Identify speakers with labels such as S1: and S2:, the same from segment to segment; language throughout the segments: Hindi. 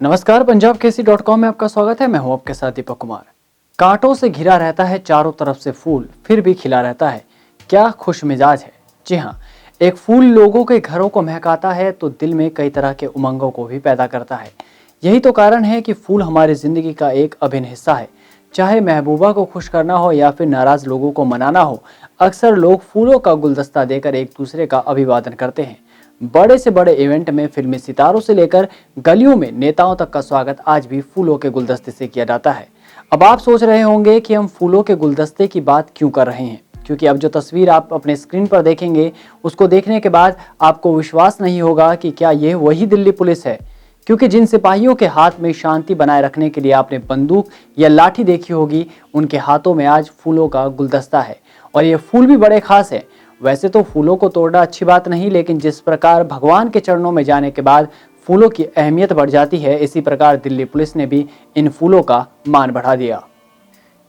S1: नमस्कार, पंजाब केसरी.com में आपका स्वागत है। मैं हूं आपके साथ दीपक कुमार। कांटों से घिरा रहता है चारों तरफ से फूल, फिर भी खिला रहता है, क्या खुश मिजाज है। जी हाँ, एक फूल लोगों के घरों को महकाता है तो दिल में कई तरह के उमंगों को भी पैदा करता है। यही तो कारण है कि फूल हमारी जिंदगी का एक अभिन्न हिस्सा है। चाहे महबूबा को खुश करना हो या फिर नाराज लोगों को मनाना हो, अक्सर लोग फूलों का गुलदस्ता देकर एक दूसरे का अभिवादन करते हैं। बड़े से बड़े इवेंट में फिल्मी सितारों से लेकर गलियों में नेताओं तक का स्वागत आज भी फूलों के गुलदस्ते से किया जाता है। अब आप सोच रहे होंगे कि हम फूलों के गुलदस्ते की बात क्यों कर रहे हैं, क्योंकि अब जो तस्वीर आप अपने स्क्रीन पर देखेंगे उसको देखने के बाद आपको विश्वास नहीं होगा कि क्या ये वही दिल्ली पुलिस है। क्योंकि जिन सिपाहियों के हाथ में शांति बनाए रखने के लिए आपने बंदूक या लाठी देखी होगी, उनके हाथों में आज फूलों का गुलदस्ता है। और ये फूल भी बड़े खास है। वैसे तो फूलों को तोड़ना अच्छी बात नहीं, लेकिन जिस प्रकार भगवान के चरणों में जाने के बाद फूलों की अहमियत बढ़ जाती है, इसी प्रकार दिल्ली पुलिस ने भी इन फूलों का मान बढ़ा दिया।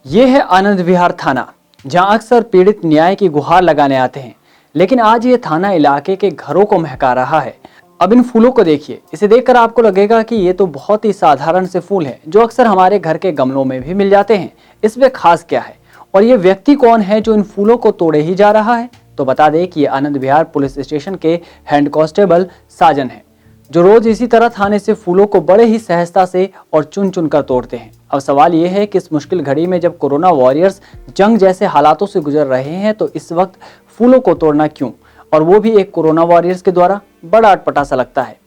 S1: ये है आनंद विहार थाना, जहां अक्सर पीड़ित न्याय की गुहार लगाने आते हैं, लेकिन आज ये थाना इलाके के घरों को महका रहा है। अब इन फूलों को देखिए, इसे देखकर आपको लगेगा कि ये तो बहुत ही साधारण से फूल हैं, जो अक्सर हमारे घर के गमलों में भी मिल जाते हैं। इसमें खास क्या है और ये व्यक्ति कौन है जो इन फूलों को तोड़े ही जा रहा है? तो बता दें कि ये आनंद विहार पुलिस स्टेशन के हेड कांस्टेबल साजन है, जो रोज इसी तरह थाने से फूलों को बड़े ही सहजता से और चुन चुन कर तोड़ते हैं। अब सवाल ये है कि इस मुश्किल घड़ी में जब कोरोना वॉरियर्स जंग जैसे हालातों से गुजर रहे हैं, तो इस वक्त फूलों को तोड़ना क्यों, और वो भी एक कोरोना वॉरियर्स के द्वारा? बड़ा अटपटा सा लगता है।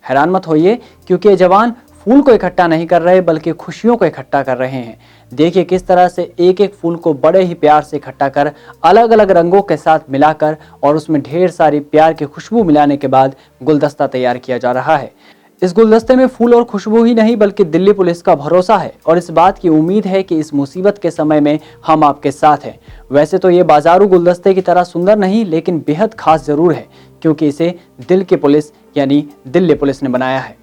S1: हैरान मत होइए, क्योंकि ये जवान फूल को इकट्ठा नहीं कर रहे बल्कि खुशियों को इकट्ठा कर रहे हैं। देखिए किस तरह से एक एक फूल को बड़े ही प्यार से इकट्ठा कर अलग अलग रंगों के साथ मिलाकर और उसमें ढेर सारी प्यार की खुशबू मिलाने के बाद गुलदस्ता तैयार किया जा रहा है। इस गुलदस्ते में फूल और खुशबू ही नहीं बल्कि दिल्ली पुलिस का भरोसा है और इस बात की उम्मीद है कि इस मुसीबत के समय में हम आपके साथ हैं। वैसे तो ये बाजारू गुलदस्ते की तरह सुंदर नहीं, लेकिन बेहद खास जरूर है, क्योंकि इसे दिल की पुलिस यानी दिल्ली पुलिस ने बनाया है।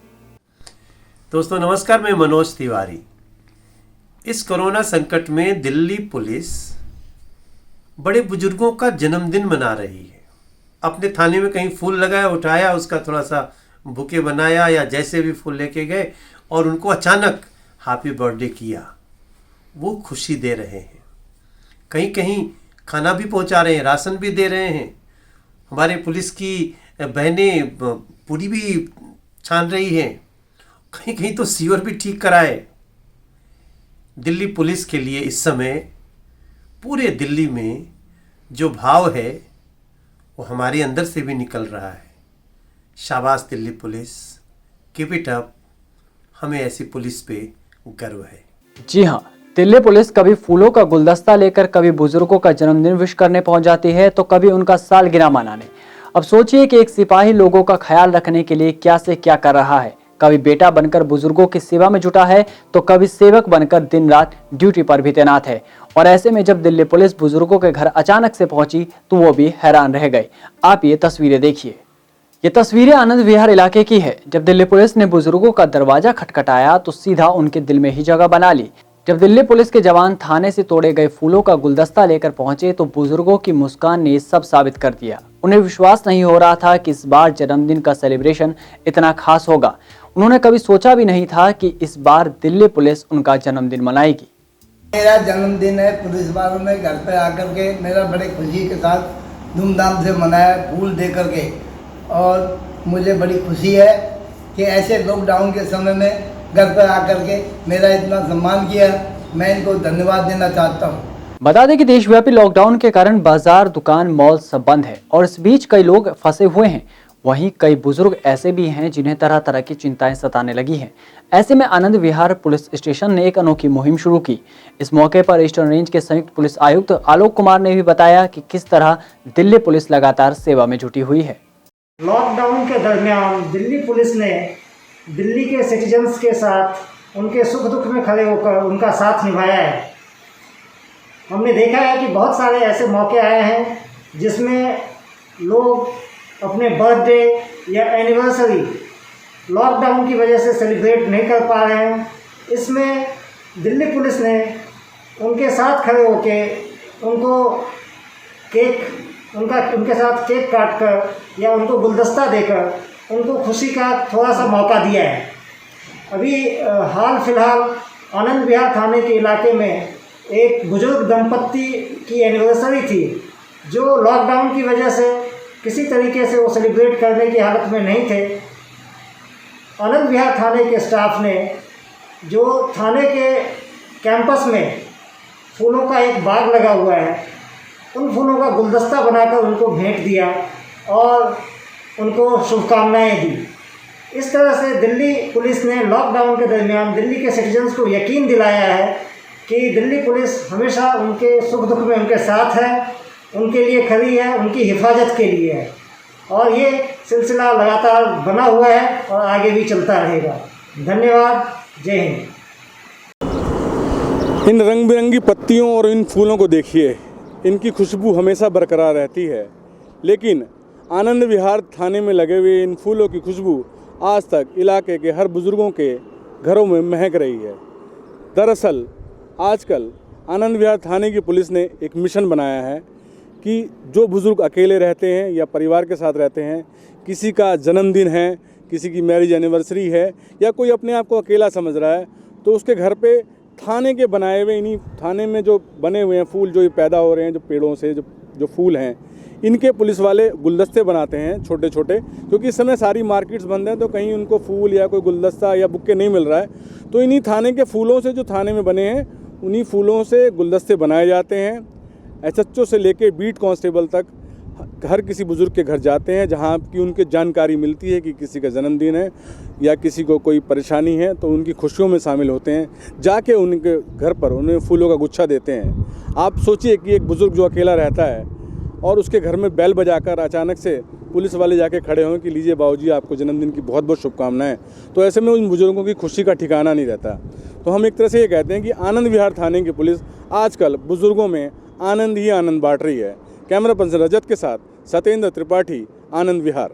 S2: दोस्तों नमस्कार, मैं मनोज तिवारी। इस कोरोना संकट में दिल्ली पुलिस बड़े बुजुर्गों का जन्मदिन मना रही है। अपने थाने में कहीं फूल लगाया, उठाया, उसका थोड़ा सा बुके बनाया या जैसे भी फूल लेके गए और उनको अचानक हैप्पी बर्थडे किया। वो खुशी दे रहे हैं, कहीं कहीं खाना भी पहुंचा रहे हैं, राशन भी दे रहे हैं। हमारे पुलिस की बहनें पूरी भी छान रही हैं, कहीं कहीं तो सीवर भी ठीक कराए। दिल्ली पुलिस के लिए इस समय पूरे दिल्ली में जो भाव है वो हमारे अंदर से भी निकल रहा है। शाबाश Delhi police, keep it up. हमें ऐसी पुलिस पे गर्व है।
S1: जी हाँ, दिल्ली पुलिस कभी फूलों का गुलदस्ता लेकर कभी बुजुर्गों का जन्मदिन विश करने पहुंच जाती है, तो कभी उनका सालगिरह मनाने। अब सोचिए कि एक सिपाही लोगों का ख्याल रखने के लिए क्या से क्या कर रहा है। कभी बेटा बनकर बुजुर्गों की सेवा में जुटा है, तो कभी सेवक बनकर दिन रात ड्यूटी पर भी तैनात है। और ऐसे में जब दिल्ली पुलिस बुजुर्गों के घर अचानक से पहुंची तो वो भी हैरान रह गए। आप ये तस्वीरें देखिए। ये तस्वीरें आनंद विहार इलाके की है। जब दिल्ली पुलिस ने बुजुर्गों का दरवाजा खटखटाया तो सीधा उनके दिल में ही जगह बना ली। जब दिल्ली पुलिस के जवान थाने से तोड़े गए फूलों का गुलदस्ता लेकर पहुंचे तो बुजुर्गों की मुस्कान ने सब साबित कर दिया। उन्हें विश्वास नहीं हो रहा था कि इस बार जन्मदिन का सेलिब्रेशन इतना खास होगा। उन्होंने कभी सोचा भी नहीं था कि इस बार दिल्ली पुलिस उनका जन्मदिन मनाएगी।
S3: मेरा जन्मदिन है, पुलिस वालों ने घर पर आकर के मेरा बड़े खुशी के साथ धूमधाम से मनाया, फूल दे करके। और मुझे बड़ी खुशी है कि ऐसे लॉकडाउन के समय में घर पर आकर के मेरा इतना सम्मान किया। मैं इनको धन्यवाद देना चाहता हूँ।
S1: बता दें कि देशव्यापी लॉकडाउन के कारण बाजार, दुकान, मॉल सब बंद है और इस बीच कई लोग फंसे हुए हैं। वहीं कई बुजुर्ग ऐसे भी हैं जिन्हें तरह तरह की चिंताएं सताने लगी हैं। ऐसे में आनंद विहार पुलिस स्टेशन ने एक अनोखी मुहिम शुरू की। इस मौके पर ईस्टर्न रेंज के संयुक्त पुलिस आयुक्त आलोक कुमार ने भी बताया कि किस तरह दिल्ली पुलिस लगातार सेवा में जुटी हुई है।
S4: लॉकडाउन के दरमियान दिल्ली पुलिस ने दिल्ली के सिटीजन्स के साथ उनके सुख दुख में खड़े होकर उनका साथ निभाया है। हमने देखा है कि बहुत सारे ऐसे मौके आए हैं जिसमें लोग अपने बर्थडे या एनिवर्सरी लॉकडाउन की वजह से सेलिब्रेट नहीं कर पा रहे हैं। इसमें दिल्ली पुलिस ने उनके साथ खड़े होके उनके साथ केक काट कर या उनको गुलदस्ता देकर उनको खुशी का थोड़ा सा मौका दिया है। अभी हाल फिलहाल आनंद विहार थाने के इलाके में एक बुजुर्ग दंपत्ति की एनिवर्सरी थी, जो लॉकडाउन की वजह से किसी तरीके से वो सेलिब्रेट करने की हालत में नहीं थे। आनंद विहार थाने के स्टाफ ने जो थाने के कैंपस में फूलों का एक बाग लगा हुआ है, उन फूलों का गुलदस्ता बनाकर उनको भेंट दिया और उनको शुभकामनाएं दी। इस तरह से दिल्ली पुलिस ने लॉकडाउन के दरमियान दिल्ली के सिटीजन्स को यकीन दिलाया है कि दिल्ली पुलिस हमेशा उनके सुख दुख में उनके साथ है, उनके लिए खड़ी है, उनकी हिफाजत के लिए है। और ये सिलसिला लगातार बना हुआ है और आगे भी चलता रहेगा। धन्यवाद। जय हिंद।
S5: इन रंग बिरंगी पत्तियों और इन फूलों को देखिए, इनकी खुशबू हमेशा बरकरार रहती है, लेकिन आनंद विहार थाने में लगे हुए इन फूलों की खुशबू आज तक इलाके के हर बुज़ुर्गों के घरों में महक रही है। दरअसल आजकल आनंद विहार थाने की पुलिस ने एक मिशन बनाया है कि जो बुज़ुर्ग अकेले रहते हैं या परिवार के साथ रहते हैं, किसी का जन्मदिन है, किसी की मैरिज एनिवर्सरी है या कोई अपने आप को अकेला समझ रहा है, तो उसके घर पे थाने के बनाए हुए, इन्हीं थाने में जो बने हुए हैं फूल जो ये पैदा हो रहे हैं, जो पेड़ों से जो फूल हैं, इनके पुलिस वाले गुलदस्ते बनाते हैं छोटे छोटे, क्योंकि इस समय सारी मार्केट्स बंद हैं तो कहीं उनको फूल या कोई गुलदस्ता या बुक्के नहीं मिल रहा है। तो इन्हीं थाने के फूलों से, जो थाने में बने हैं, उन्हीं फूलों से गुलदस्ते बनाए जाते हैं। एसएचओ से लेके बीट कांस्टेबल तक हर किसी बुज़ुर्ग के घर जाते हैं, जहाँ की उनके जानकारी मिलती है कि किसी का जन्मदिन है या किसी को कोई परेशानी है, तो उनकी खुशियों में शामिल होते हैं। जाके उनके घर पर उन्हें फूलों का गुच्छा देते हैं। आप सोचिए कि एक बुज़ुर्ग जो अकेला रहता है और उसके घर में बेल बजाकर अचानक से पुलिस वाले जाके खड़े हों कि लीजिए बाबूजी, आपको जन्मदिन की बहुत बहुत शुभकामनाएं, तो ऐसे में उन बुज़ुर्गों की खुशी का ठिकाना नहीं रहता। तो हम एक तरह से ये कहते हैं कि आनंद विहार थाने की पुलिस आजकल बुज़ुर्गों में आनंद ही आनंद बांट रही है। कैमरा पर्सन रजत के साथ सत्येंद्र त्रिपाठी, आनंद विहार।